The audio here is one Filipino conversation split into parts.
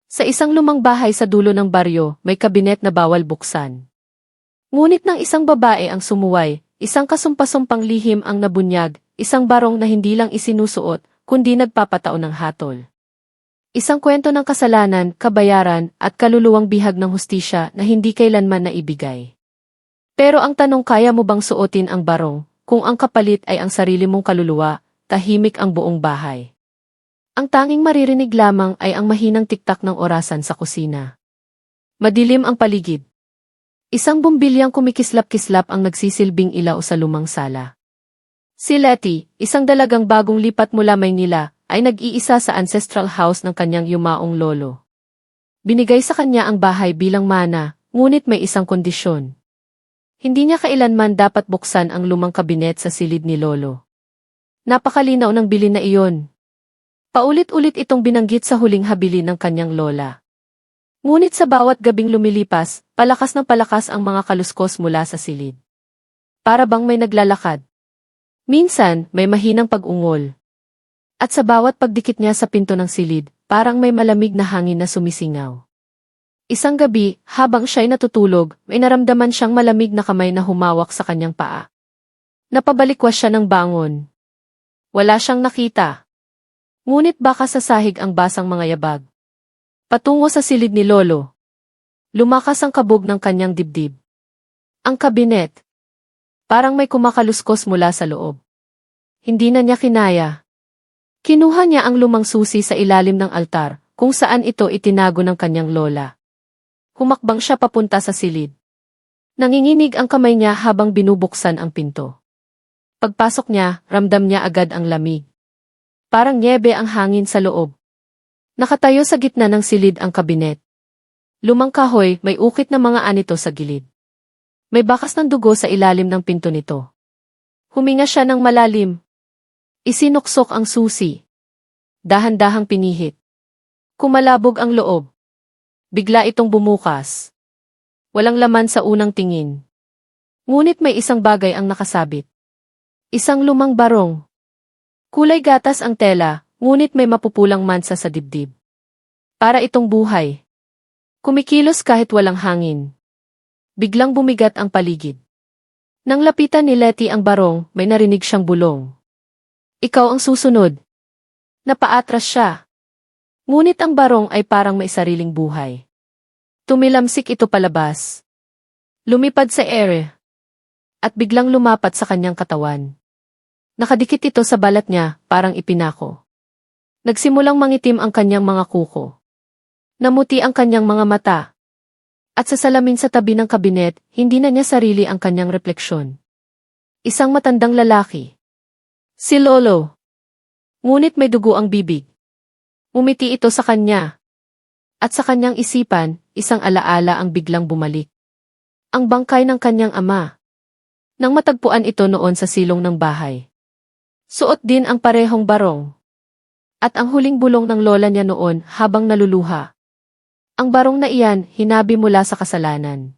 Sa isang lumang bahay sa dulo ng baryo, may kabinet na bawal buksan. Ngunit ng isang babae ang sumuway, isang kasumpasumpang lihim ang nabunyag, isang barong na hindi lang isinusuot, kundi nagpapataon ng hatol. Isang kwento ng kasalanan, kabayaran, at kaluluwang bihag ng hustisya na hindi kailanman naibigay. Pero ang tanong, kaya mo bang suotin ang barong, kung ang kapalit ay ang sarili mong kaluluwa, tahimik ang buong bahay. Ang tanging maririnig lamang ay ang mahinang tiktak ng orasan sa kusina. Madilim ang paligid. Isang bumbilyang kumikislap-kislap ang nagsisilbing ilaw sa lumang sala. Si Letty, isang dalagang bagong lipat mula Maynila, ay nag-iisa sa ancestral house ng kanyang yumaong lolo. Binigay sa kanya ang bahay bilang mana, ngunit may isang kondisyon. Hindi niya kailanman dapat buksan ang lumang kabinet sa silid ni lolo. Napakalinaw ng bilin na iyon. Paulit-ulit itong binanggit sa huling habilin ng kanyang lola. Ngunit sa bawat gabing lumilipas, palakas ng palakas ang mga kaluskos mula sa silid. Para bang may naglalakad. Minsan, may mahinang pag-ungol. At sa bawat pagdikit niya sa pinto ng silid, parang may malamig na hangin na sumisingaw. Isang gabi, habang siya'y natutulog, may naramdaman siyang malamig na kamay na humawak sa kanyang paa. Napabalikwas siya ng bangon. Wala siyang nakita. Ngunit baka sa sahig ang basang mga yabag. Patungo sa silid ni lolo. Lumakas ang kabog ng kanyang dibdib. Ang kabinet. Parang may kumakaluskos mula sa loob. Hindi na niya kinaya. Kinuha niya ang lumang susi sa ilalim ng altar, kung saan ito itinago ng kanyang lola. Humakbang siya papunta sa silid. Nanginginig ang kamay niya habang binubuksan ang pinto. Pagpasok niya, ramdam niya agad ang lamig. Parang nyebe ang hangin sa loob. Nakatayo sa gitna ng silid ang kabinet. Lumang kahoy, may ukit na mga anito sa gilid. May bakas ng dugo sa ilalim ng pinto nito. Huminga siya ng malalim. Isinuksok ang susi. Dahan-dahang pinihit. Kumalabog ang loob. Bigla itong bumukas. Walang laman sa unang tingin. Ngunit may isang bagay ang nakasabit. Isang lumang barong. Kulay gatas ang tela, ngunit may mapupulang mansa sa dibdib. Para itong buhay. Kumikilos kahit walang hangin. Biglang bumigat ang paligid. Nang lapitan ni Letty ang barong, may narinig siyang bulong. Ikaw ang susunod. Napaatras siya. Ngunit ang barong ay parang may sariling buhay. Tumilamsik ito palabas. Lumipad sa ere. At biglang lumapat sa kanyang katawan. Nakadikit ito sa balat niya, parang ipinako. Nagsimulang mangitim ang kanyang mga kuko. Namuti ang kanyang mga mata. At sa salamin sa tabi ng kabinet, hindi na niya sarili ang kanyang refleksyon. Isang matandang lalaki. Si Lolo. Ngunit may dugo ang bibig. Umiti ito sa kanya. At sa kanyang isipan, isang alaala ang biglang bumalik. Ang bangkay ng kanyang ama. Nang matagpuan ito noon sa silong ng bahay. Suot din ang parehong barong. At ang huling bulong ng lola niya noon habang naluluha. Ang barong na iyan, hinabi mula sa kasalanan.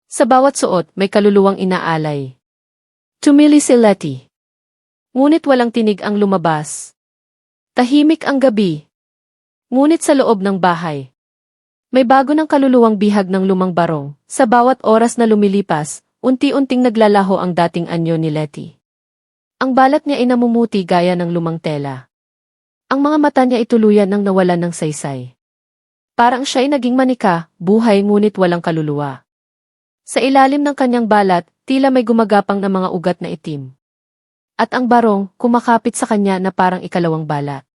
Sa bawat suot, may kaluluwang inaalay. Tumili si Letty. Ngunit walang tinig ang lumabas. Tahimik ang gabi. Ngunit sa loob ng bahay. May bago ng kaluluwang bihag ng lumang barong. Sa bawat oras na lumilipas, unti-unting naglalaho ang dating anyo ni Letty. Ang balat niya ay namumuti gaya ng lumang tela. Ang mga mata niya ay tuluyan ng nawalan ng saysay. Parang siya ay naging manika, buhay ngunit walang kaluluwa. Sa ilalim ng kanyang balat, tila may gumagapang na mga ugat na itim. At ang barong, kumakapit sa kanya na parang ikalawang balat.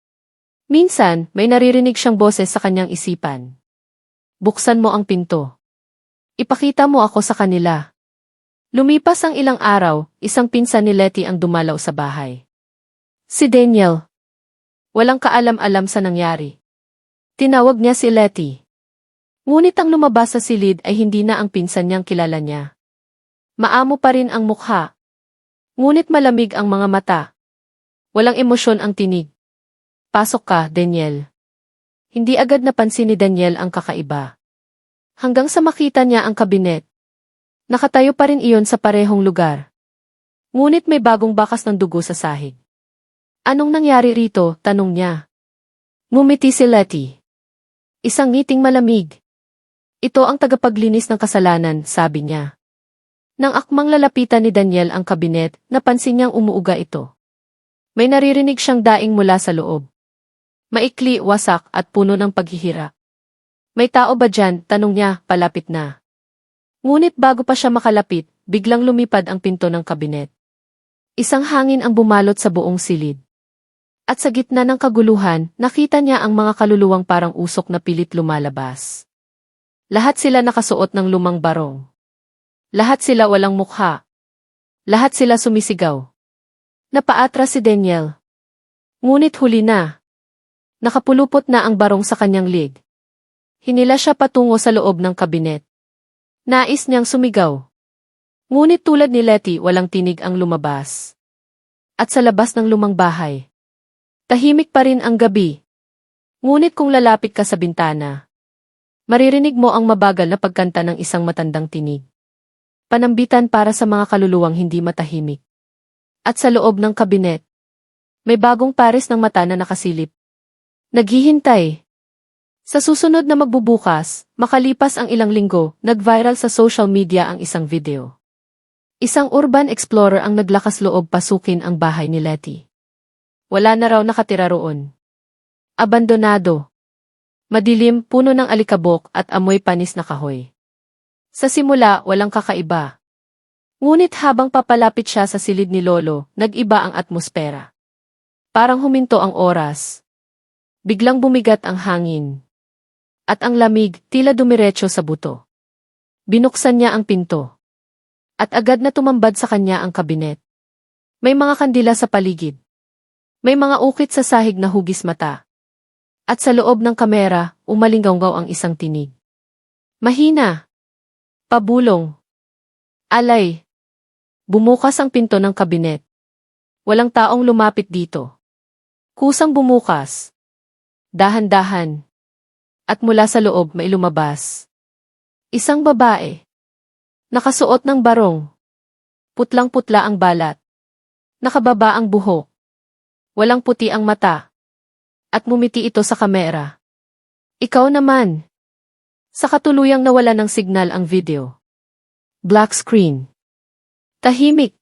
Minsan, may naririnig siyang boses sa kanyang isipan. Buksan mo ang pinto. Ipakita mo ako sa kanila. Lumipas ang ilang araw, isang pinsan ni Letty ang dumalaw sa bahay. Si Daniel. Walang kaalam-alam sa nangyari. Tinawag niya si Letty. Ngunit ang lumabas sa silid ay hindi na ang pinsan niyang kilala niya. Maamo pa rin ang mukha. Ngunit malamig ang mga mata. Walang emosyon ang tinig. Pasok ka, Daniel. Hindi agad napansin ni Daniel ang kakaiba. Hanggang sa makita niya ang kabinet. Nakatayo pa rin iyon sa parehong lugar. Ngunit may bagong bakas ng dugo sa sahig. Anong nangyari rito? Tanong niya. Ngumiti si Letty. Isang ngiting malamig. Ito ang tagapaglinis ng kasalanan, sabi niya. Nang akmang lalapitan ni Daniel ang kabinet, napansin niyang umuuga ito. May naririnig siyang daing mula sa loob. Maikli, wasak at puno ng paghihirap. May tao ba dyan? Tanong niya, palapit na. Ngunit bago pa siya makalapit, biglang lumipad ang pinto ng kabinet. Isang hangin ang bumalot sa buong silid. At sa gitna ng kaguluhan, nakita niya ang mga kaluluwang parang usok na pilit lumalabas. Lahat sila nakasuot ng lumang barong. Lahat sila walang mukha. Lahat sila sumisigaw. Napaatras si Daniel. Ngunit huli na. Nakapulupot na ang barong sa kanyang lig. Hinila siya patungo sa loob ng kabinet. Nais niyang sumigaw. Ngunit tulad ni Letty, walang tinig ang lumabas. At sa labas ng lumang bahay, tahimik pa rin ang gabi. Ngunit kung lalapit ka sa bintana, maririnig mo ang mabagal na pagkanta ng isang matandang tinig. Panambitan para sa mga kaluluwang hindi matahimik. At sa loob ng kabinet, may bagong pares ng mata na nakasilip. Naghihintay. Sa susunod na magbubukas, makalipas ang ilang linggo, nag-viral sa social media ang isang video. Isang urban explorer ang naglakas loob pasukin ang bahay ni Letty. Wala na raw nakatira roon. Abandonado. Madilim, puno ng alikabok at amoy panis na kahoy. Sa simula, walang kakaiba. Ngunit habang papalapit siya sa silid ni Lolo, nag-iba ang atmosfera. Parang huminto ang oras. Biglang bumigat ang hangin. At ang lamig, tila dumiretso sa buto. Binuksan niya ang pinto. At agad na tumambad sa kanya ang kabinet. May mga kandila sa paligid. May mga ukit sa sahig na hugis mata. At sa loob ng kamera, umalinggaw ang isang tinig. Mahina. Pabulong. Alay. Bumukas ang pinto ng kabinet. Walang taong lumapit dito. Kusang bumukas. Dahan-dahan. At mula sa loob may lumabas. Isang babae. Nakasuot ng barong. Putlang-putla ang balat. Nakababa ang buhok. Walang puti ang mata. At mumiti ito sa kamera. Ikaw naman. Sa katuluyang nawala ng signal ang video. Black screen. Tahimik.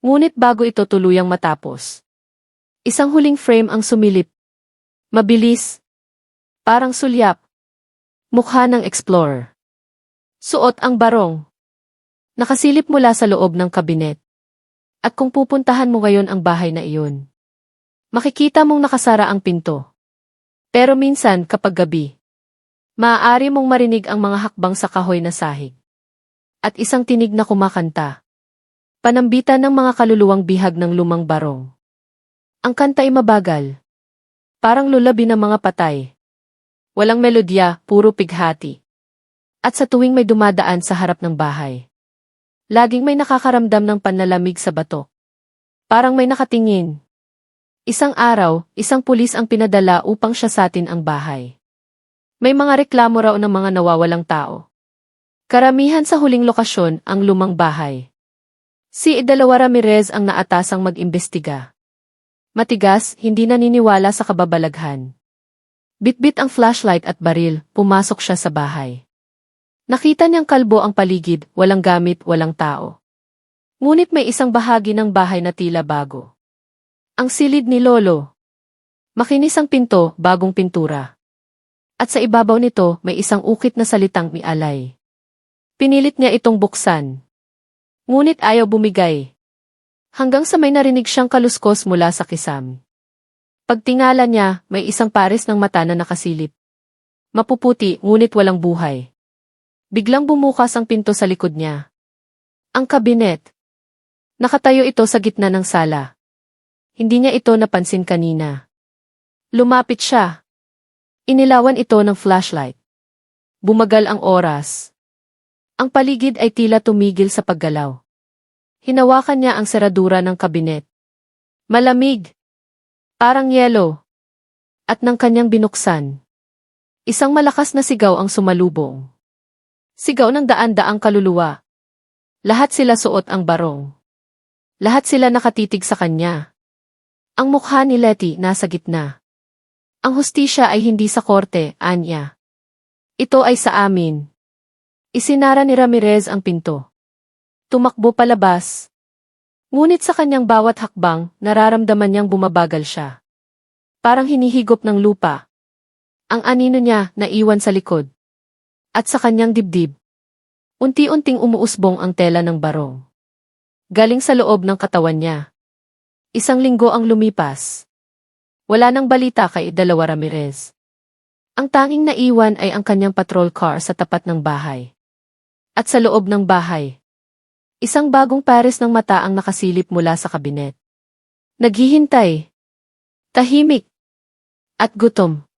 Ngunit bago ito tuluyang matapos, isang huling frame ang sumilip. Mabilis. Parang sulyap. Mukha ng explorer. Suot ang barong. Nakasilip mula sa loob ng kabinet. At kung pupuntahan mo ngayon ang bahay na iyon, makikita mong nakasara ang pinto. Pero minsan kapag gabi, maaari mong marinig ang mga hakbang sa kahoy na sahig. At isang tinig na kumakanta. Panambitan ng mga kaluluwang bihag ng lumang barong. Ang kanta ay mabagal. Parang lulabi ng mga patay. Walang melodya, puro pighati. At sa tuwing may dumadaan sa harap ng bahay, laging may nakakaramdam ng panlalamig sa bato. Parang may nakatingin. Isang araw, isang pulis ang pinadala upang siyasatin ang bahay. May mga reklamo raw ng mga nawawalang tao. Karamihan sa huling lokasyon ang lumang bahay. Si Idalawa Ramirez ang naatasang mag-imbestiga. Matigas, hindi naniniwala sa kababalaghan. Bitbit ang flashlight at baril, pumasok siya sa bahay. Nakita niyang kalbo ang paligid, walang gamit, walang tao. Ngunit may isang bahagi ng bahay na tila bago. Ang silid ni Lolo. Makinis ang pinto, bagong pintura. At sa ibabaw nito, may isang ukit na salitang mialay. Pinilit niya itong buksan. Ngunit ayaw bumigay. Hanggang sa may narinig siyang kaluskos mula sa kisam. Pagtingala niya, may isang pares ng mata na nakasilip. Mapuputi, ngunit walang buhay. Biglang bumukas ang pinto sa likod niya. Ang kabinet. Nakatayo ito sa gitna ng sala. Hindi niya ito napansin kanina. Lumapit siya. Inilawan ito ng flashlight. Bumagal ang oras. Ang paligid ay tila tumigil sa paggalaw. Hinawakan niya ang seradura ng kabinet. Malamig. Parang yelo. At nang kanyang binuksan, isang malakas na sigaw ang sumalubong. Sigaw ng daan-daang kaluluwa. Lahat sila suot ang barong. Lahat sila nakatitig sa kanya. Ang mukha ni Letty nasa gitna. Ang hustisya ay hindi sa korte, anya. Ito ay sa amin. Isinara ni Ramirez ang pinto. Tumakbo palabas. Ngunit sa kanyang bawat hakbang, nararamdaman niyang bumabagal siya. Parang hinihigop ng lupa. Ang anino niya naiwan sa likod. At sa kanyang dibdib. Unti-unting umuusbong ang tela ng barong. Galing sa loob ng katawan niya. Isang linggo ang lumipas. Wala nang balita kay Dalawa Ramirez. Ang tanging naiwan ay ang kanyang patrol car sa tapat ng bahay. At sa loob ng bahay. Isang bagong pares ng mata ang nakasilip mula sa kabinet. Naghihintay. Tahimik. At gutom.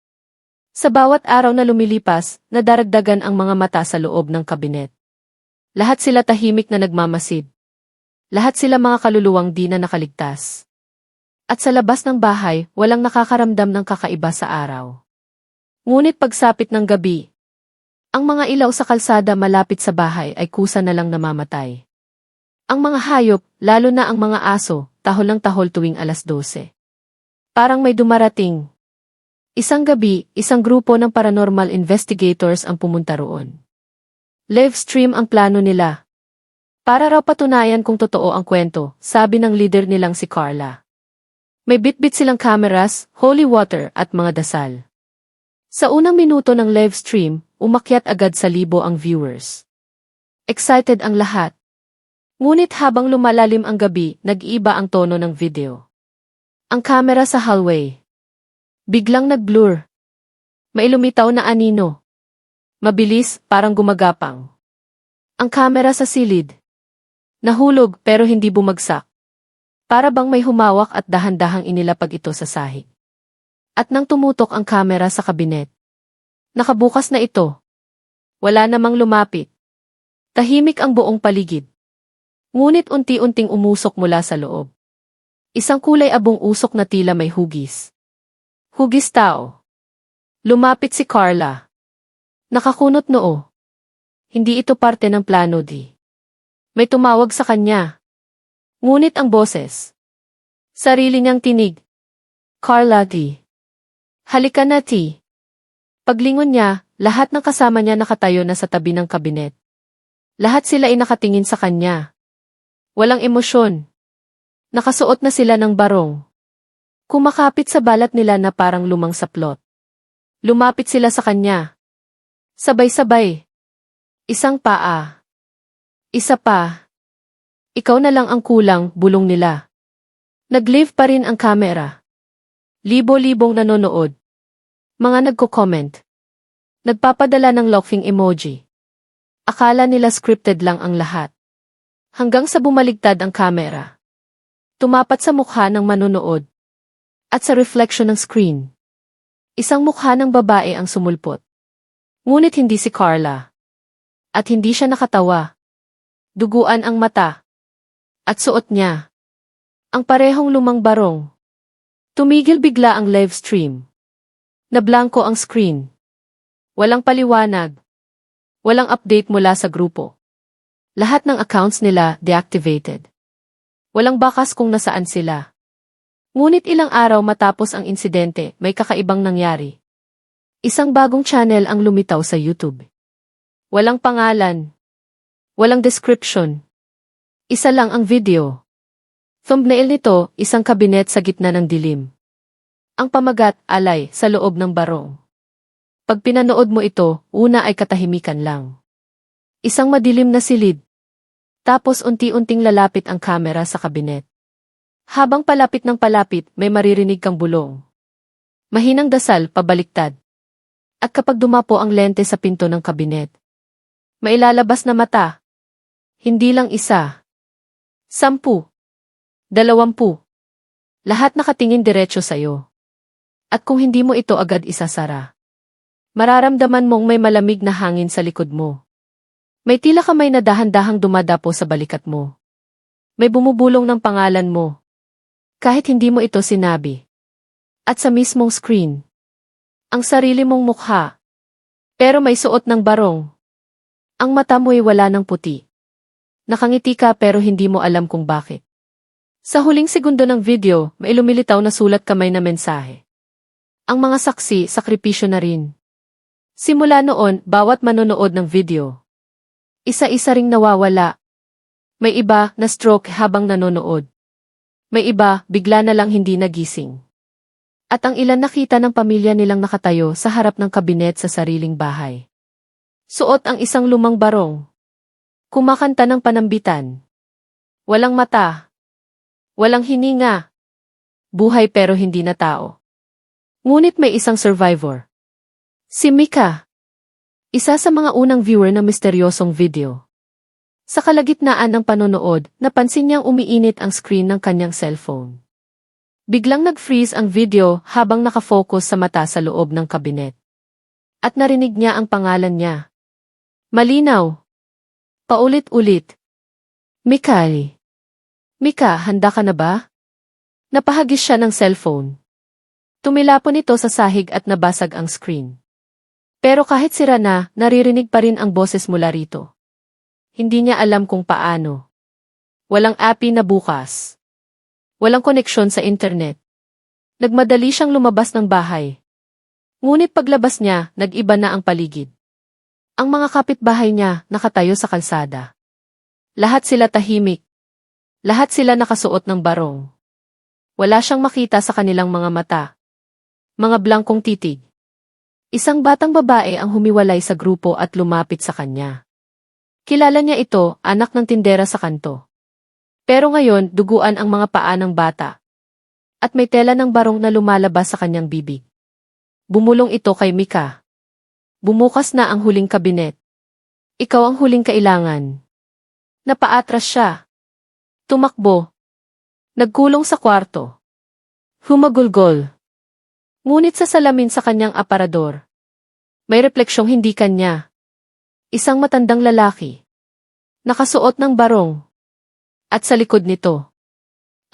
Sa bawat araw na lumilipas, nadaragdagan ang mga mata sa loob ng kabinet. Lahat sila tahimik na nagmamasid. Lahat sila mga kaluluwang di na nakaligtas. At sa labas ng bahay, walang nakakaramdam ng kakaiba sa araw. Ngunit pagsapit ng gabi, ang mga ilaw sa kalsada malapit sa bahay ay kusa na lang namamatay. Ang mga hayop, lalo na ang mga aso, tahol ng tahol tuwing 12:00. Parang may dumarating. Isang gabi, isang grupo ng paranormal investigators ang pumunta roon. Live stream ang plano nila. Para raw patunayan kung totoo ang kwento, sabi ng leader nilang si Carla. May bitbit silang cameras, holy water at mga dasal. Sa unang minuto ng live stream, umakyat agad sa 1,000 ang viewers. Excited ang lahat. Ngunit habang lumalalim ang gabi, nag-iba ang tono ng video. Ang camera sa hallway. Biglang nag-blur. May lumitaw na anino. Mabilis, parang gumagapang. Ang camera sa silid. Nahulog pero hindi bumagsak. Para bang may humawak at dahan-dahang inilapag ito sa sahig. At nang tumutok ang kamera sa kabinet. Nakabukas na ito. Wala namang lumapit. Tahimik ang buong paligid. Ngunit unti-unting umusok mula sa loob. Isang kulay abong usok na tila may hugis. Hugis tao. Lumapit si Carla. Nakakunot noo. Hindi ito parte ng plano di. May tumawag sa kanya. Ngunit ang boses. Sarili niyang tinig. Carla di. Halika na ti. Paglingon niya, lahat ng kasama niya nakatayo na sa tabi ng kabinet. Lahat sila ay nakatingin sa kanya. Walang emosyon. Nakasuot na sila ng barong. Kumakapit sa balat nila na parang lumang saplot. Lumapit sila sa kanya. Sabay-sabay. Isang paa. Isa pa. Ikaw na lang ang kulang, bulong nila. Nag-live pa rin ang kamera. Libo-libong nanonood. Mga nagko-comment. Nagpapadala ng laughing emoji. Akala nila scripted lang ang lahat. Hanggang sa bumaligtad ang kamera. Tumapat sa mukha ng manonood. At sa reflection ng screen. Isang mukha ng babae ang sumulpot. Ngunit hindi si Carla. At hindi siya nakatawa. Duguan ang mata. At suot niya. Ang parehong lumang barong. Tumigil bigla ang live stream. Nablangko ang screen. Walang paliwanag. Walang update mula sa grupo. Lahat ng accounts nila deactivated. Walang bakas kung nasaan sila. Ngunit ilang araw matapos ang insidente, may kakaibang nangyari. Isang bagong channel ang lumitaw sa YouTube. Walang pangalan. Walang description. Isa lang ang video. Thumbnail nito, isang kabinet sa gitna ng dilim. Ang pamagat, alay, sa loob ng barong. Pag pinanood mo ito, una ay katahimikan lang. Isang madilim na silid. Tapos unti-unting lalapit ang kamera sa kabinet. Habang palapit ng palapit, may maririnig kang bulong. Mahinang dasal, pabaliktad. At kapag dumapo ang lente sa pinto ng kabinet, mailalabas na mata. Hindi lang isa. 10. 20. Lahat nakatingin diretso sa'yo. At kung hindi mo ito agad isasara, mararamdaman mong may malamig na hangin sa likod mo. May tila kamay na dahan-dahang dumadapo sa balikat mo. May bumubulong ng pangalan mo. Kahit hindi mo ito sinabi. At sa mismong screen, ang sarili mong mukha. Pero may suot ng barong. Ang mata mo'y wala ng puti. Nakangiti ka pero hindi mo alam kung bakit. Sa huling segundo ng video, may lumilitaw na sulat kamay na mensahe. Ang mga saksi, sakripisyo na rin. Simula noon, bawat manonood ng video, isa-isa ring nawawala. May iba na stroke habang nanonood. May iba, bigla na lang hindi nagising. At ang ilan nakita ng pamilya nilang nakatayo sa harap ng kabinet sa sariling bahay. Suot ang isang lumang barong. Kumakanta ng panambitan. Walang mata. Walang hininga. Buhay pero hindi na tao. Ngunit may isang survivor. Si Mika. Isa sa mga unang viewer ng misteryosong video. Sa kalagitnaan ng panonood, napansin niyang umiinit ang screen ng kanyang cellphone. Biglang nag-freeze ang video habang nakafocus sa mata sa loob ng kabinet. At narinig niya ang pangalan niya. Malinaw. Paulit-ulit. Mikali. Mika, handa ka na ba? Napahagis siya ng cellphone. Tumilapon ito sa sahig at nabasag ang screen. Pero kahit sira na, naririnig pa rin ang boses mula rito. Hindi niya alam kung paano. Walang API na bukas. Walang koneksyon sa internet. Nagmadali siyang lumabas ng bahay. Ngunit paglabas niya, nag-iba na ang paligid. Ang mga kapitbahay niya nakatayo sa kalsada. Lahat sila tahimik. Lahat sila nakasuot ng barong. Wala siyang makita sa kanilang mga mata. Mga blangkong titig. Isang batang babae ang humiwalay sa grupo at lumapit sa kanya. Kilala niya ito, anak ng tindera sa kanto. Pero ngayon, duguan ang mga paa ng bata. At may tela ng barong na lumalabas sa kanyang bibig. Bumulong ito kay Mika. Bumukas na ang huling kabinet. Ikaw ang huling kailangan. Napaatras siya. Tumakbo. Nagkulong sa kwarto. Humagulgol. Ngunit sa salamin sa kanyang aparador, may refleksyong hindi kanya. Isang matandang lalaki. Nakasuot ng barong. At sa likod nito,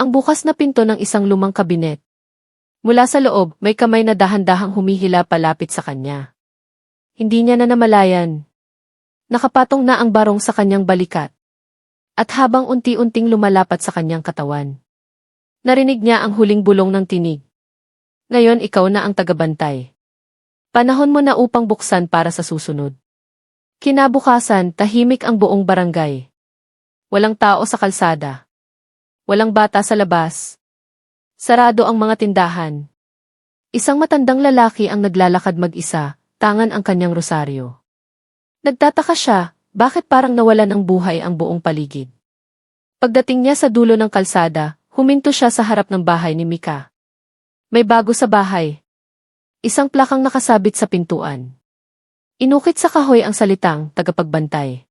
ang bukas na pinto ng isang lumang kabinet. Mula sa loob, may kamay na dahan-dahang humihila palapit sa kanya. Hindi niya na namalayan. Nakapatong na ang barong sa kanyang balikat. At habang unti-unting lumalapat sa kanyang katawan, narinig niya ang huling bulong ng tinig. Ngayon ikaw na ang tagabantay. Panahon mo na upang buksan para sa susunod. Kinabukasan, tahimik ang buong barangay. Walang tao sa kalsada. Walang bata sa labas. Sarado ang mga tindahan. Isang matandang lalaki ang naglalakad mag-isa, tangan ang kanyang rosaryo. Nagtataka siya, bakit parang nawalan ng buhay ang buong paligid. Pagdating niya sa dulo ng kalsada, huminto siya sa harap ng bahay ni Mika. May bago sa bahay. Isang plakang nakasabit sa pintuan. Inukit sa kahoy ang salitang tagapagbantay.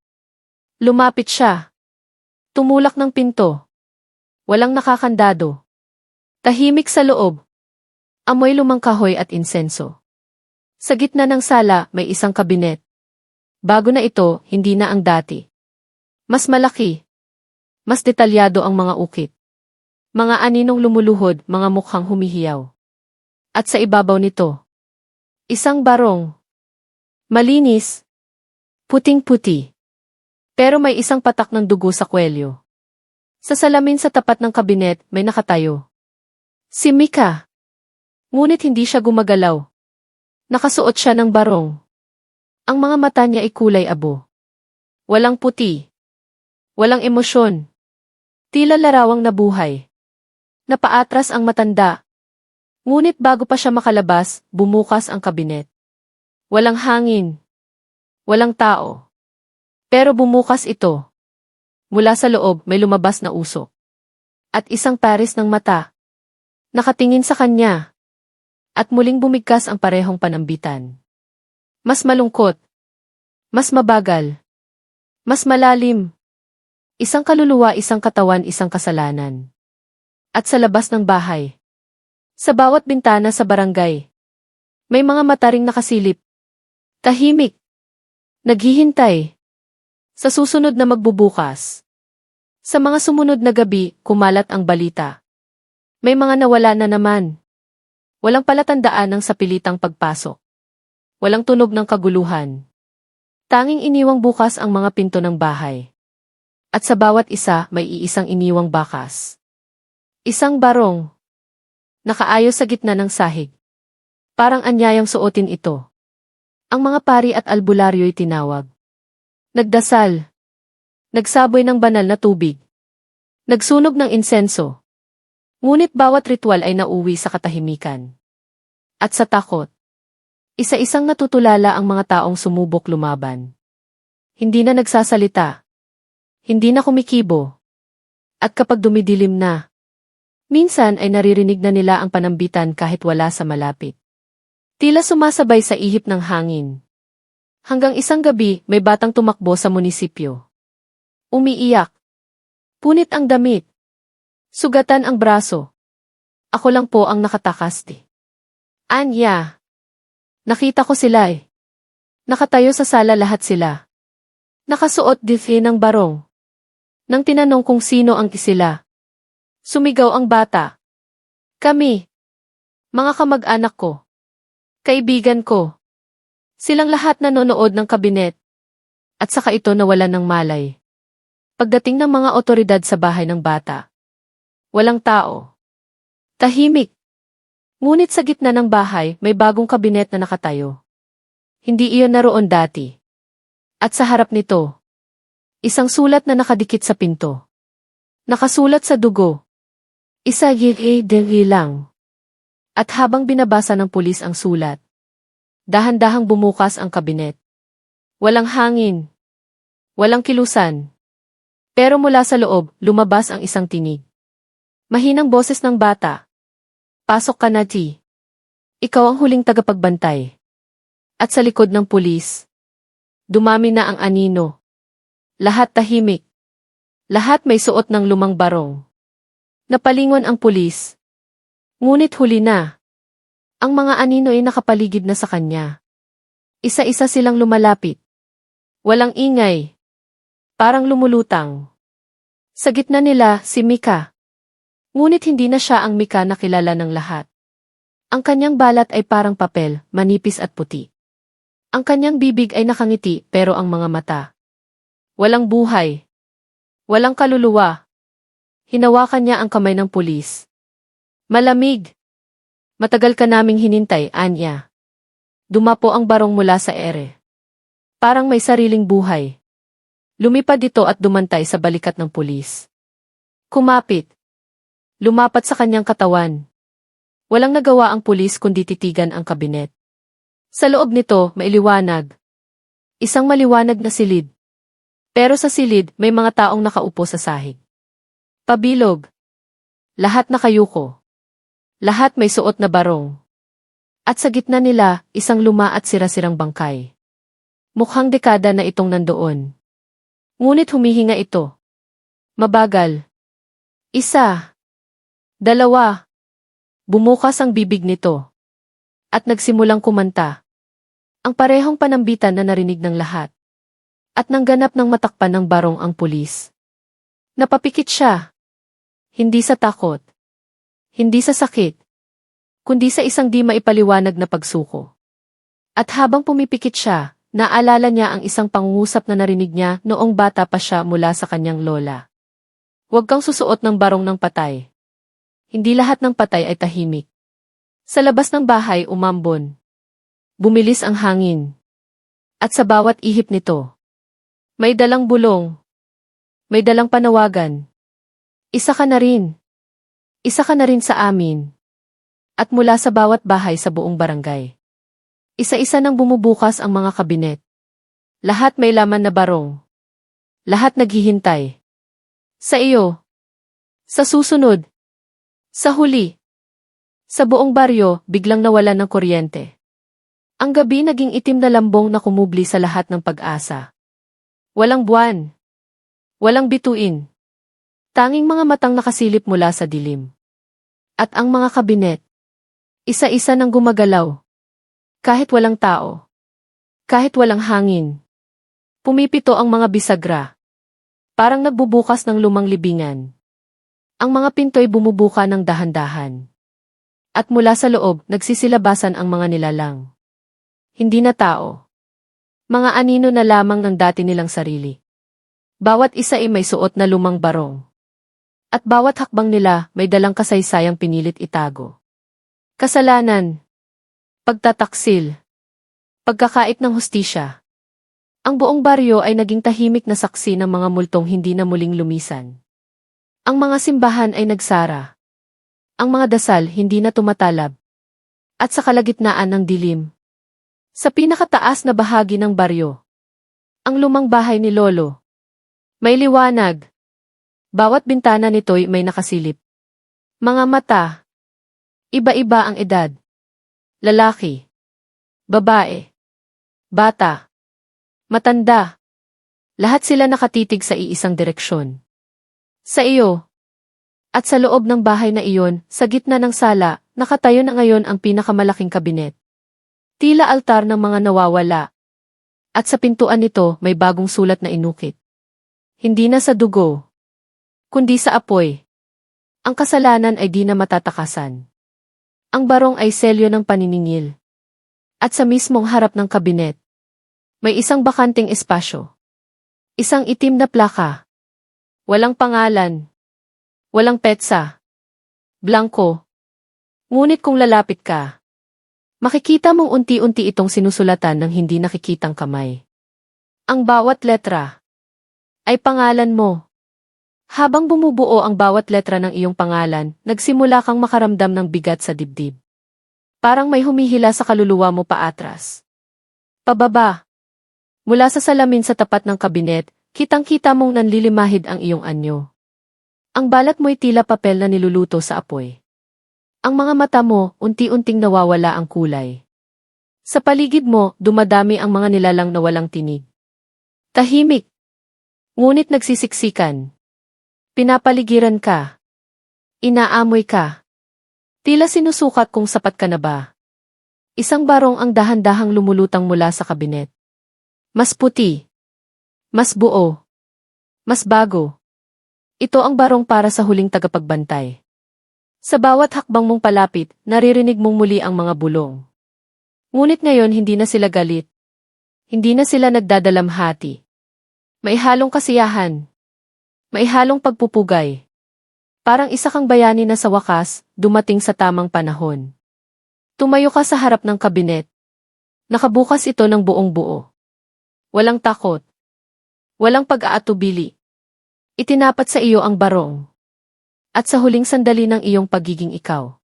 Lumapit siya. Tumulak ng pinto. Walang nakakandado. Tahimik sa loob. Amoy lumang kahoy at insenso. Sa gitna ng sala may isang kabinet. Bago na ito, hindi na ang dati. Mas malaki. Mas detalyado ang mga ukit. Mga aninong lumuluhod, mga mukhang humihiyaw. At sa ibabaw nito, isang barong. Malinis. Puting-puti. Pero may isang patak ng dugo sa kwelyo. Sa salamin sa tapat ng kabinet, may nakatayo. Si Mika. Ngunit hindi siya gumagalaw. Nakasuot siya ng barong. Ang mga mata niya ay kulay abo. Walang puti. Walang emosyon. Tila larawang nabuhay. Napaatras ang matanda. Ngunit bago pa siya makalabas, bumukas ang kabinet. Walang hangin. Walang tao. Pero bumukas ito. Mula sa loob may lumabas na usok. At isang pares ng mata. Nakatingin sa kanya. At muling bumigkas ang parehong panambitan. Mas malungkot. Mas mabagal. Mas malalim. Isang kaluluwa, isang katawan, isang kasalanan. At sa labas ng bahay. Sa bawat bintana sa barangay. May mga mata ring nakasilip. Tahimik. Naghihintay. Sa susunod na magbubukas. Sa mga sumunod na gabi, kumalat ang balita. May mga nawala na naman. Walang palatandaan ng sapilitang pagpasok. Walang tunog ng kaguluhan. Tanging iniwang bukas ang mga pinto ng bahay. At sa bawat isa may iisang iniwang bakas. Isang barong. Nakaayos sa gitna ng sahig. Parang anyayang suotin ito. Ang mga pari at albularyo'y tinawag. Nagdasal. Nagsaboy ng banal na tubig. Nagsunog ng insenso. Ngunit bawat ritual ay nauwi sa katahimikan. At sa takot. Isa-isang natutulala ang mga taong sumubok lumaban. Hindi na nagsasalita. Hindi na kumikibo. At kapag dumidilim na, minsan ay naririnig na nila ang panambitan kahit wala sa malapit. Tila sumasabay sa ihip ng hangin. Hanggang isang gabi, may batang tumakbo sa munisipyo. Umiiyak. Punit ang damit. Sugatan ang braso. Ako lang po ang nakatakas. Anya. Nakita ko sila eh. Nakatayo sa sala lahat sila. Nakasuot ng barong. Nang tinanong kung sino ang sila. Sumigaw ang bata. Kami. Mga kamag-anak ko. Kaibigan ko. Silang lahat nanonood ng kabinet. At saka ito nawalan ng malay. Pagdating ng mga otoridad sa bahay ng bata. Walang tao. Tahimik. Ngunit sa gitna ng bahay may bagong kabinet na nakatayo. Hindi iyon naroon dati. At sa harap nito, isang sulat na nakadikit sa pinto. Nakasulat sa dugo. Isa lang. At habang binabasa ng pulis ang sulat, dahan-dahang bumukas ang kabinet. Walang hangin. Walang kilusan. Pero mula sa loob, lumabas ang isang tinig. Mahinang boses ng bata. Pasok ka na, T. Ikaw ang huling tagapagbantay. At sa likod ng pulis, dumami na ang anino. Lahat tahimik. Lahat may suot ng lumang barong. Napalingon ang pulis. Ngunit huli na. Ang mga anino ay nakapaligid na sa kanya. Isa-isa silang lumalapit. Walang ingay. Parang lumulutang. Sa gitna nila, si Mika. Ngunit hindi na siya ang Mika na kilala ng lahat. Ang kanyang balat ay parang papel, manipis at puti. Ang kanyang bibig ay nakangiti pero ang mga mata. Walang buhay. Walang kaluluwa. Hinawakan niya ang kamay ng pulis. Malamig. Matagal ka naming hinintay, Anya. Dumapo ang barong mula sa ere. Parang may sariling buhay. Lumipad ito at dumantay sa balikat ng pulis. Kumapit. Lumapat sa kanyang katawan. Walang nagawa ang pulis kundi titigan ang kabinet. Sa loob nito, mailiwanag. Isang maliwanag na silid. Pero sa silid, may mga taong nakaupo sa sahig. Pabilog. Lahat nakayuko. Lahat may suot na barong. At sa gitna nila, isang luma at sira-sirang bangkay. Mukhang dekada na itong nandoon. Ngunit humihinga ito. Mabagal. Isa. Dalawa. Bumukas ang bibig nito. At nagsimulang kumanta. Ang parehong panambitan na narinig ng lahat. At nangganap ng matakpan ng barong ang pulis. Napapikit siya. Hindi sa takot. Hindi sa sakit, kundi sa isang di maipaliwanag na pagsuko. At habang pumipikit siya, naalala niya ang isang pangungusap na narinig niya noong bata pa siya mula sa kanyang lola. Huwag kang susuot ng barong ng patay. Hindi lahat ng patay ay tahimik. Sa labas ng bahay umambon. Bumilis ang hangin. At sa bawat ihip nito, may dalang bulong. May dalang panawagan. Isa ka na rin. Isa ka na rin sa amin. At mula sa bawat bahay sa buong barangay. Isa-isa nang bumubukas ang mga kabinet. Lahat may laman na barong. Lahat naghihintay. Sa iyo. Sa susunod. Sa huli. Sa buong baryo, biglang nawalan ng kuryente. Ang gabi naging itim na lambong na kumubli sa lahat ng pag-asa. Walang buwan. Walang bituin. Tanging mga matang nakasilip mula sa dilim. At ang mga kabinet, isa-isa nang gumagalaw. Kahit walang tao. Kahit walang hangin. Pumipito ang mga bisagra. Parang nagbubukas ng lumang libingan. Ang mga pinto'y bumubuka ng dahan-dahan. At mula sa loob, nagsisilabasan ang mga nilalang. Hindi na tao. Mga anino na lamang ng dati nilang sarili. Bawat isa ay may suot na lumang barong. At bawat hakbang nila may dalang kasaysayang pinilit itago. Kasalanan. Pagtataksil. Pagkakait ng hustisya. Ang buong baryo ay naging tahimik na saksi ng mga multong hindi na muling lumisan. Ang mga simbahan ay nagsara. Ang mga dasal hindi na tumatalab. At sa kalagitnaan ng dilim, sa pinakataas na bahagi ng baryo, ang lumang bahay ni Lolo. May liwanag. Bawat bintana nito'y may nakasilip. Mga mata. Iba-iba ang edad. Lalaki. Babae. Bata. Matanda. Lahat sila nakatitig sa iisang direksyon. Sa iyo. At sa loob ng bahay na iyon, sa gitna ng sala, nakatayo na ngayon ang pinakamalaking kabinet. Tila altar ng mga nawawala. At sa pintuan nito may bagong sulat na inukit. Hindi na sa dugo, kundi sa apoy. Ang kasalanan ay di na matatakasan. Ang barong ay selyo ng paniningil. At sa mismong harap ng kabinet, may isang bakanting espasyo. Isang itim na plaka. Walang pangalan. Walang petsa. Blanko. Ngunit kung lalapit ka, makikita mong unti-unti itong sinusulatan ng hindi nakikitang kamay. Ang bawat letra ay pangalan mo. Habang bumubuo ang bawat letra ng iyong pangalan, nagsimula kang makaramdam ng bigat sa dibdib. Parang may humihila sa kaluluwa mo paatras. Pababa. Mula sa salamin sa tapat ng kabinet, kitang-kita mong nanlilimahid ang iyong anyo. Ang balat mo'y tila papel na niluluto sa apoy. Ang mga mata mo, unti-unting nawawala ang kulay. Sa paligid mo, dumadami ang mga nilalang na walang tinig. Tahimik. Ngunit nagsisiksikan. Pinapaligiran ka. Inaamoy ka. Tila sinusukat kung sapat ka na ba. Isang barong ang dahan-dahang lumulutang mula sa kabinet. Mas puti. Mas buo. Mas bago. Ito ang barong para sa huling tagapagbantay. Sa bawat hakbang mong palapit, naririnig mong muli ang mga bulong. Ngunit ngayon hindi na sila galit. Hindi na sila nagdadalamhati. May halong kasiyahan. May halong pagpupugay. Parang isa kang bayani na sa wakas, dumating sa tamang panahon. Tumayo ka sa harap ng kabinet. Nakabukas ito ng buong buo. Walang takot. Walang pag-aatubili. Itinapat sa iyo ang barong. At sa huling sandali ng iyong pagiging ikaw.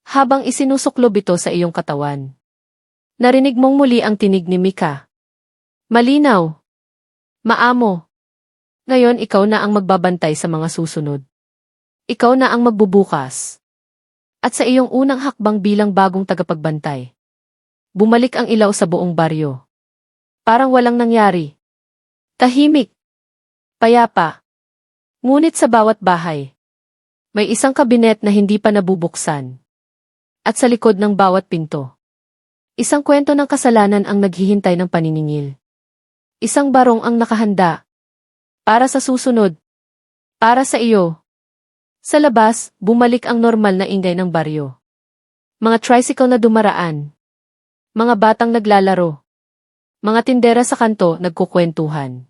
Habang isinusuklob ito sa iyong katawan. Narinig mong muli ang tinig ni Mika. Malinaw. Maamo. Ngayon ikaw na ang magbabantay sa mga susunod. Ikaw na ang magbubukas. At sa iyong unang hakbang bilang bagong tagapagbantay. Bumalik ang ilaw sa buong baryo. Parang walang nangyari. Tahimik. Payapa. Ngunit sa bawat bahay, may isang kabinet na hindi pa nabubuksan. At sa likod ng bawat pinto, isang kwento ng kasalanan ang naghihintay ng paniningil. Isang barong ang nakahanda. Para sa susunod. Para sa iyo. Sa labas, bumalik ang normal na ingay ng baryo. Mga tricycle na dumaraan. Mga batang naglalaro. Mga tindera sa kanto nagkukwentuhan.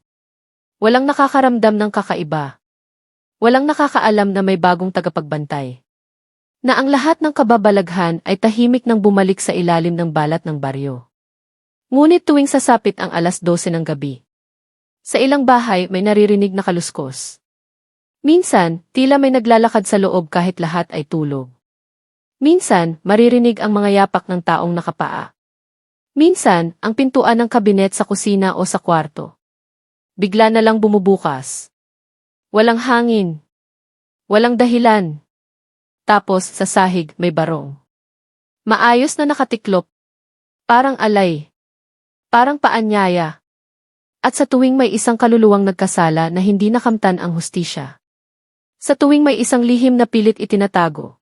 Walang nakakaramdam ng kakaiba. Walang nakakaalam na may bagong tagapagbantay. Na ang lahat ng kababalaghan ay tahimik nang bumalik sa ilalim ng balat ng baryo. Ngunit tuwing sasapit ang 12:00 ng gabi, sa ilang bahay may naririnig na kaluskos. Minsan, tila may naglalakad sa loob kahit lahat ay tulog. Minsan, maririnig ang mga yapak ng taong nakapaa. Minsan, ang pintuan ng kabinet sa kusina o sa kwarto. Bigla na lang bumubukas. Walang hangin. Walang dahilan. Tapos, sa sahig may barong. Maayos na nakatiklop. Parang alay. Parang paanyaya. At sa tuwing may isang kaluluwang nagkasala na hindi nakamtan ang hustisya. Sa tuwing may isang lihim na pilit itinatago.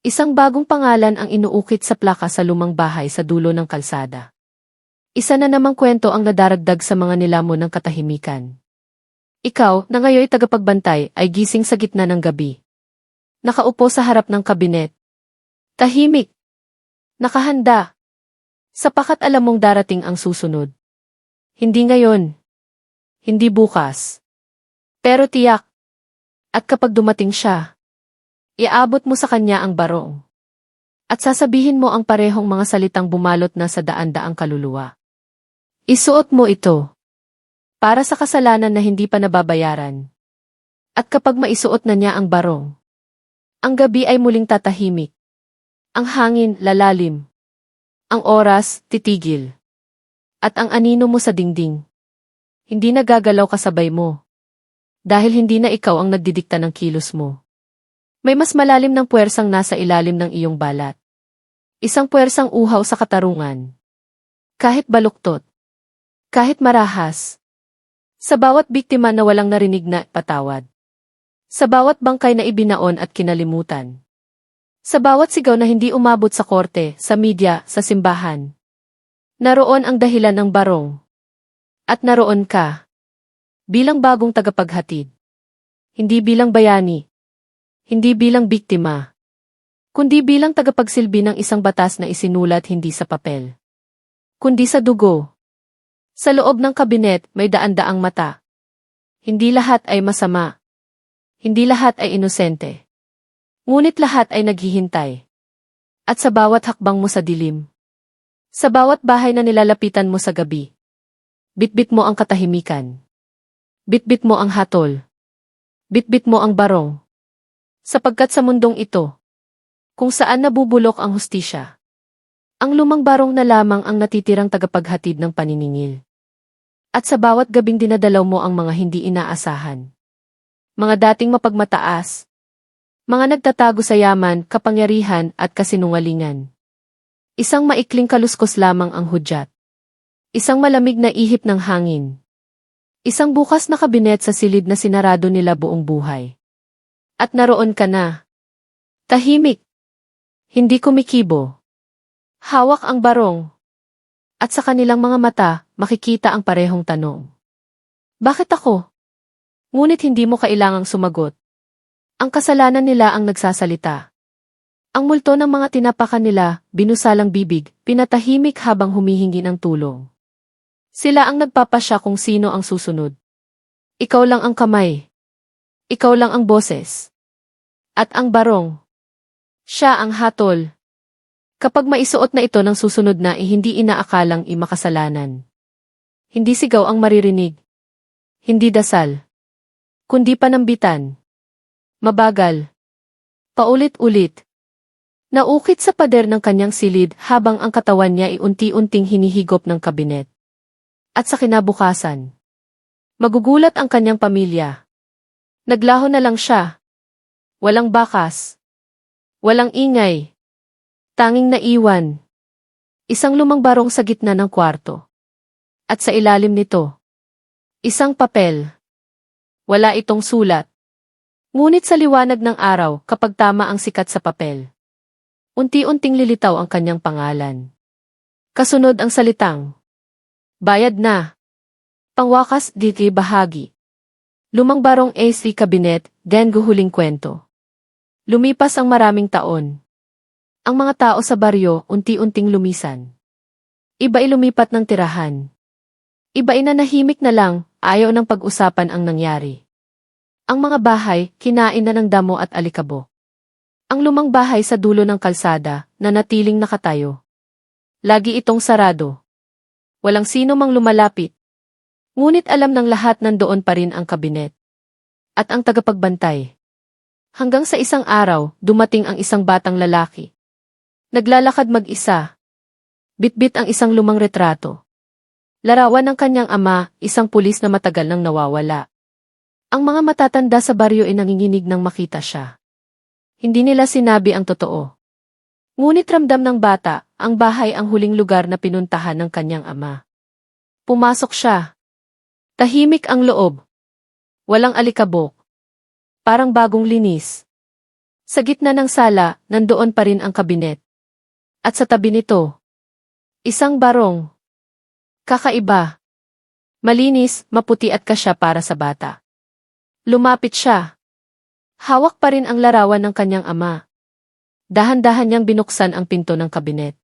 Isang bagong pangalan ang inuukit sa plaka sa lumang bahay sa dulo ng kalsada. Isa na namang kwento ang nadaragdag sa mga nilamon ng katahimikan. Ikaw, na ngayoy tagapagbantay, ay gising sa gitna ng gabi. Nakaupo sa harap ng kabinet. Tahimik. Nakahanda. Sapagkat alam mong darating ang susunod. Hindi ngayon. Hindi bukas. Pero tiyak. At kapag dumating siya, iaabot mo sa kanya ang barong. At sasabihin mo ang parehong mga salitang bumalot na sa daan-daang kaluluwa. Isuot mo ito para sa kasalanan na hindi pa nababayaran. At kapag maisuot na niya ang barong, ang gabi ay muling tatahimik. Ang hangin, lalalim. Ang oras, titigil. At ang anino mo sa dingding, hindi nagagalaw kasabay mo. Dahil hindi na ikaw ang nagdidikta ng kilos mo. May mas malalim ng puwersang nasa ilalim ng iyong balat. Isang puwersang uhaw sa katarungan. Kahit baluktot. Kahit marahas. Sa bawat biktima na walang narinig na patawad. Sa bawat bangkay na ibinaon at kinalimutan. Sa bawat sigaw na hindi umabot sa korte, sa media, sa simbahan. Naroon ang dahilan ng barong. At naroon ka. Bilang bagong tagapaghatid. Hindi bilang bayani. Hindi bilang biktima. Kundi bilang tagapagsilbi ng isang batas na isinulat hindi sa papel. Kundi sa dugo. Sa loob ng kabinet may daan-daang mata. Hindi lahat ay masama. Hindi lahat ay inosente. Ngunit lahat ay naghihintay. At sa bawat hakbang mo sa dilim. Sa bawat bahay na nilalapitan mo sa gabi. Bitbit mo ang katahimikan. Bitbit mo ang hatol. Bitbit mo ang barong. Sapagkat sa mundong ito, kung saan nabubulok ang hustisya, ang lumang barong na lamang ang natitirang tagapaghatid ng paniningil. At sa bawat gabing dinadalaw mo ang mga hindi inaasahan. Mga dating mapagmataas. Mga nagtatago sa yaman, kapangyarihan at kasinungalingan. Isang maikling kaluskos lamang ang hudyat. Isang malamig na ihip ng hangin. Isang bukas na kabinet sa silid na sinarado nila buong buhay. At naroon ka na. Tahimik. Hindi kumikibo. Hawak ang barong. At sa kanilang mga mata, makikita ang parehong tanong. Bakit ako? Ngunit hindi mo kailangang sumagot. Ang kasalanan nila ang nagsasalita. Ang multo ng mga tinapakan nila, binusalang bibig, pinatahimik habang humihingi ng tulong. Sila ang nagpapasya kung sino ang susunod. Ikaw lang ang kamay. Ikaw lang ang boses. At ang barong. Siya ang hatol. Kapag maisuot na ito ng susunod na hindi inaakalang imakasalanan. Hindi sigaw ang maririnig. Hindi dasal. Kundi panambitan. Mabagal. Paulit-ulit. Naukit sa pader ng kanyang silid habang ang katawan niya ay unti-unting hinihigop ng kabinet. At sa kinabukasan, magugulat ang kanyang pamilya. Naglaho na lang siya. Walang bakas. Walang ingay. Tanging naiwan. Isang lumang barong sa gitna ng kwarto. At sa ilalim nito, isang papel. Wala itong sulat. Ngunit sa liwanag ng araw, kapag tama ang sikat sa papel, unti-unting lilitaw ang kanyang pangalan. Kasunod ang salitang, bayad na. Pangwakas, di bahagi. Lumang barong AC Cabinet, Dengue huling kwento. Lumipas ang maraming taon. Ang mga tao sa baryo unti-unting lumisan. Iba ay lumipat ng tirahan. Iba ay nanahimik na lang, ayaw ng pag-usapan ang nangyari. Ang mga bahay, kinain na ng damo at alikabok. Ang lumang bahay sa dulo ng kalsada, na natiling nakatayo. Lagi itong sarado. Walang sino mang lumalapit. Ngunit alam ng lahat nandoon pa rin ang kabinet. At ang tagapagbantay. Hanggang sa isang araw, dumating ang isang batang lalaki. Naglalakad mag-isa. Bitbit ang isang lumang retrato. Larawan ng kanyang ama, isang pulis na matagal nang nawawala. Ang mga matatanda sa baryo ay nanginginig nang makita siya. Hindi nila sinabi ang totoo. Ngunit ramdam ng bata, ang bahay ang huling lugar na pinuntahan ng kanyang ama. Pumasok siya. Tahimik ang loob. Walang alikabok. Parang bagong linis. Sa gitna ng sala, nandoon pa rin ang kabinet. At sa tabi nito, isang barong. Kakaiba. Malinis, maputi at kasya para sa bata. Lumapit siya. Hawak pa rin ang larawan ng kanyang ama. Dahan-dahan niyang binuksan ang pinto ng kabinet.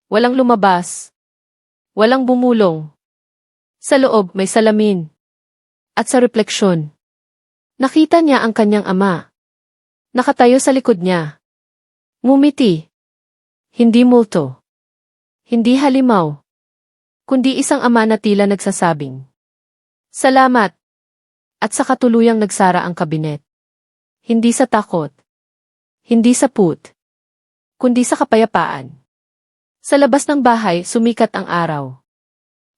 Walang lumabas. Walang bumulong. Sa loob may salamin. At sa refleksyon, nakita niya ang kanyang ama. Nakatayo sa likod niya. Ngumiti. Hindi multo. Hindi halimaw. Kundi isang ama na tila nagsasabing, "Salamat." At sa katuluyang nagsara ang kabinet. Hindi sa takot. Hindi sa put. Kundi sa kapayapaan. Sa labas ng bahay, sumikat ang araw.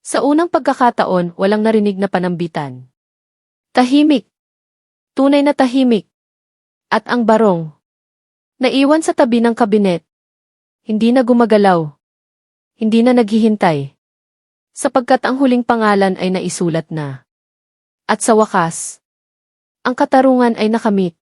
Sa unang pagkakataon, walang narinig na panambitan. Tahimik. Tunay na tahimik. At ang barong. Naiwan sa tabi ng kabinet. Hindi na gumagalaw. Hindi na naghihintay. Sapagkat ang huling pangalan ay naisulat na. At sa wakas, ang katarungan ay nakamit.